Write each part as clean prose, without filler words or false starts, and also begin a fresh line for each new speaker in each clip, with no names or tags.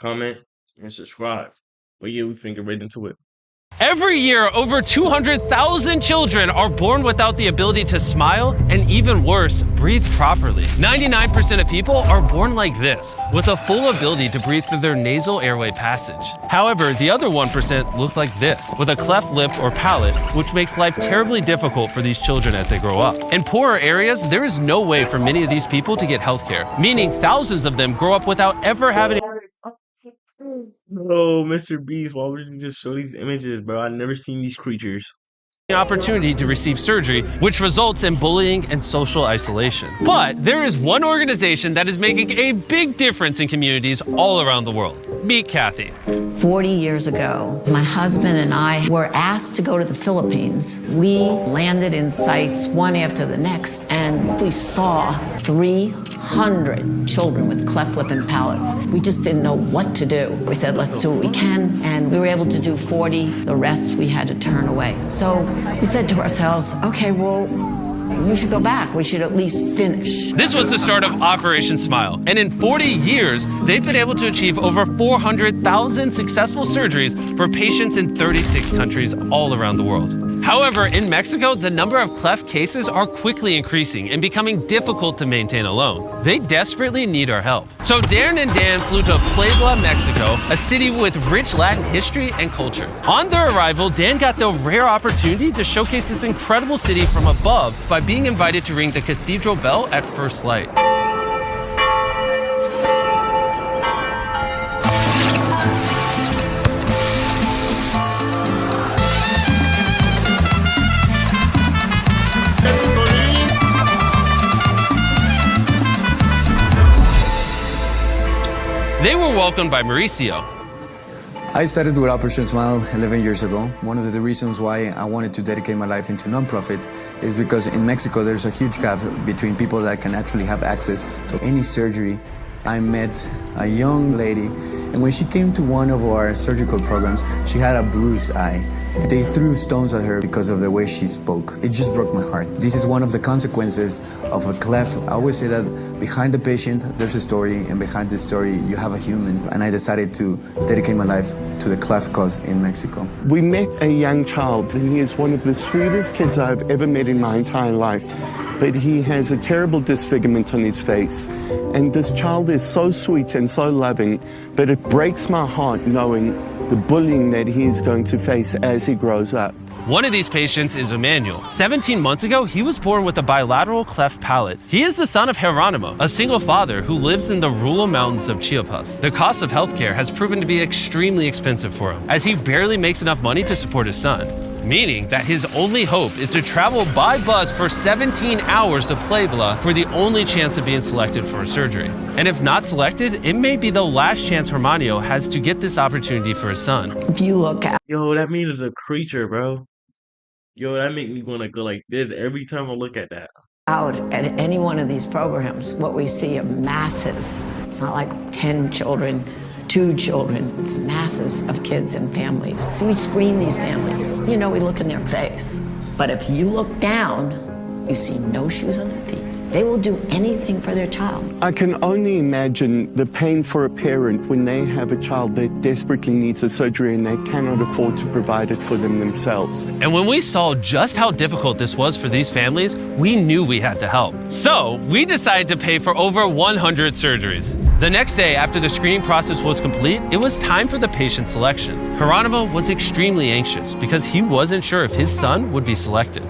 comment, and subscribe. But yeah, we finna get right into it.
Every year, over 200,000 children are born without the ability to smile and, even worse, breathe properly. 99% of people are born like this, with a full ability to breathe through their nasal airway passage. However, the other 1% look like this, with a cleft lip or palate, which makes life terribly difficult for these children as they grow up. In poorer areas, there is no way for many of these people to get healthcare, meaning thousands of them grow up without ever having
No, Mr. Beast, why would you just show these images, bro? I've never seen these creatures.
an opportunity to receive surgery, which results in bullying and social isolation. But there is one organization that is making a big difference in communities all around the world. Meet Kathy.
40 years ago, my husband and I were asked to go to the Philippines. We landed in sites one after the next, and we saw 300 children with cleft lip and palates. We just didn't know what to do. We said, let's do what we can, and we were able to do 40. The rest we had to turn away. So we said to ourselves, okay, well, we should go back. We should at least finish.
This was the start of Operation Smile, and in 40 years, they've been able to achieve over 400,000 successful surgeries for patients in 36 countries all around the world. However, in Mexico, the number of cleft cases are quickly increasing and becoming difficult to maintain alone. They desperately need our help. So Darren and Dan flew to Puebla, Mexico, a city with rich Latin history and culture. On their arrival, Dan got the rare opportunity to showcase this incredible city from above by being invited to ring the cathedral bell at first light. They were welcomed by Mauricio.
I started with Operation Smile 11 years ago. One of the reasons why I wanted to dedicate my life into nonprofits is because in Mexico there's a huge gap between people that can actually have access to any surgery. I met a young lady, and when she came to one of our surgical programs, she had a bruised eye. They threw stones at her because of the way she spoke. It just broke my heart. This is one of the consequences of a cleft. I always say that behind the patient, there's a story, and behind the story, you have a human. And I decided to dedicate my life to the cleft cause in Mexico.
We met a young child, and he is one of the sweetest kids I've ever met in my entire life. But he has a terrible disfigurement on his face. And this child is so sweet and so loving, but it breaks my heart knowing the bullying that he is going to face as he grows up.
One of these patients is Emmanuel. 17 months ago, he was born with a bilateral cleft palate. He is the son of Geronimo, a single father who lives in the rural mountains of Chiapas. The cost of healthcare has proven to be extremely expensive for him, as he barely makes enough money to support his son, meaning that his only hope is to travel by bus for 17 hours to Puebla for the only chance of being selected for a surgery. And if not selected, it may be the last chance Hermanio has to get this opportunity for his son.
If you look at
Yo, that means it's a creature, bro. Yo, that make me wanna go like this every time I look at that.
out at any one of these programs, what we see are masses. It's not like 10 children, 2 children. It's masses of kids and families. We screen these families. You know, we look in their face. But if you look down, you see no shoes on their feet. They will do anything for their child.
I can only imagine the pain for a parent when they have a child that desperately needs a surgery and they cannot afford to provide it for them themselves.
And when we saw just how difficult this was for these families, we knew we had to help. So we decided to pay for over 100 surgeries. The next day, after the screening process was complete, it was time for the patient selection. Geronimo was extremely anxious because he wasn't sure if his son would be selected.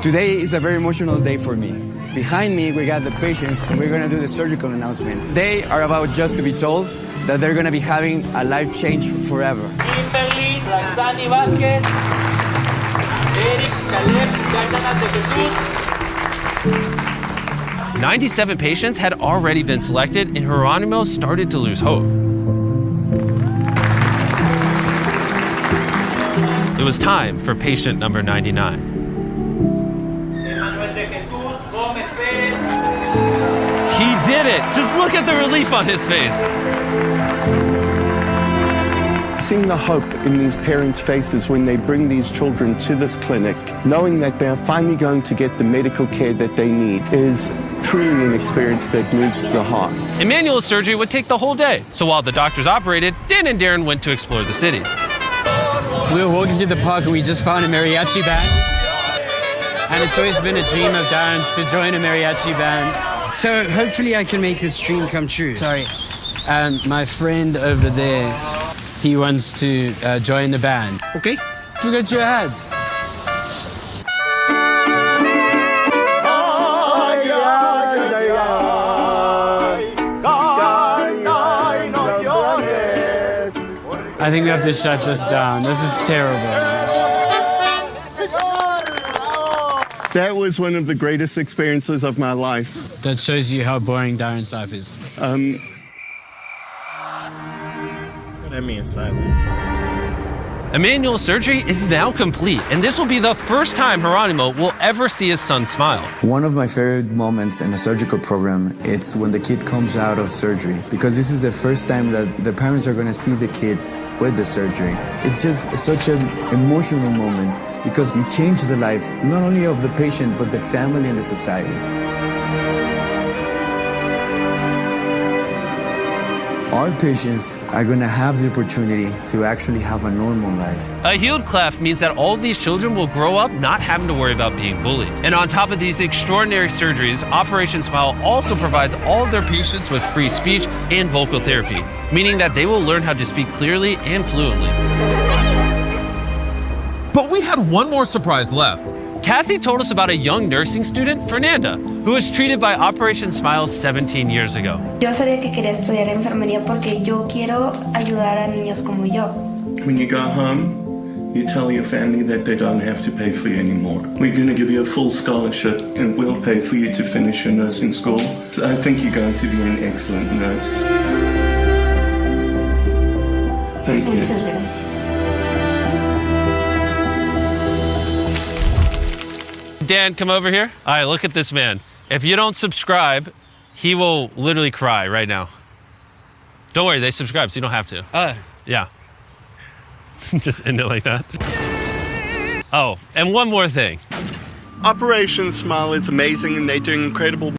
Today is a very emotional day for me. Behind me, we got the patients, and we're gonna do the surgical announcement. They are about just to be told that they're gonna be having a life change forever.
Kimberly, Roxani Vázquez, Eric, Caleb, Cárdenas de Jesus.
97 patients had already been selected, and Geronimo started to lose hope. It was time for patient number 99. He did it! Just look at the relief on his face.
Seeing the hope in these parents' faces when they bring these children to this clinic, knowing that they're finally going to get the medical care that they need, is truly an experience that moves the heart.
Emmanuel's surgery would take the whole day. So while the doctors operated, Dan and Darren went to explore the city.
We were walking through the park and we just found a mariachi band. And it's always been a dream of Darren's to join a mariachi band. So hopefully I can make this dream come true. Sorry. My friend over there, he wants to join the band.
Okay.
Forget your hat. I think we have to shut this down. This is terrible.
That was one of the greatest experiences of my life.
That shows you how boring Darren's life is.
That means silent.
Emmanuel's surgery is now complete, and this will be the first time Geronimo will ever see his son smile.
One of my favorite moments in a surgical program, it's when the kid comes out of surgery, because this is the first time that the parents are going to see the kids with the surgery. It's just such an emotional moment because you change the life not only of the patient but the family and the society. Our patients are going to have the opportunity to actually have a normal life.
A healed cleft means that all of these children will grow up not having to worry about being bullied. And on top of these extraordinary surgeries, Operation Smile also provides all of their patients with free speech and vocal therapy, meaning that they will learn how to speak clearly and fluently.
But we had one more surprise left.
Kathy told us about a young nursing student, Fernanda, who was treated by Operation Smile 17 years ago.
Yo sabía que quería estudiar enfermería porque yo quiero ayudar a niños como yo.
When you go home, you tell your family that they don't have to pay for you anymore. We're going to give you a full scholarship and we'll pay for you to finish your nursing school. So I think you're going to be an excellent nurse. Thank you.
Muchas gracias.
Dan, come over here. All right, look at this man. If you don't subscribe, he will literally cry right now. Don't worry, they subscribe, so you don't have to. Yeah. Just end it like that. Oh, and one more thing.
Operation Smile is amazing and they're doing incredible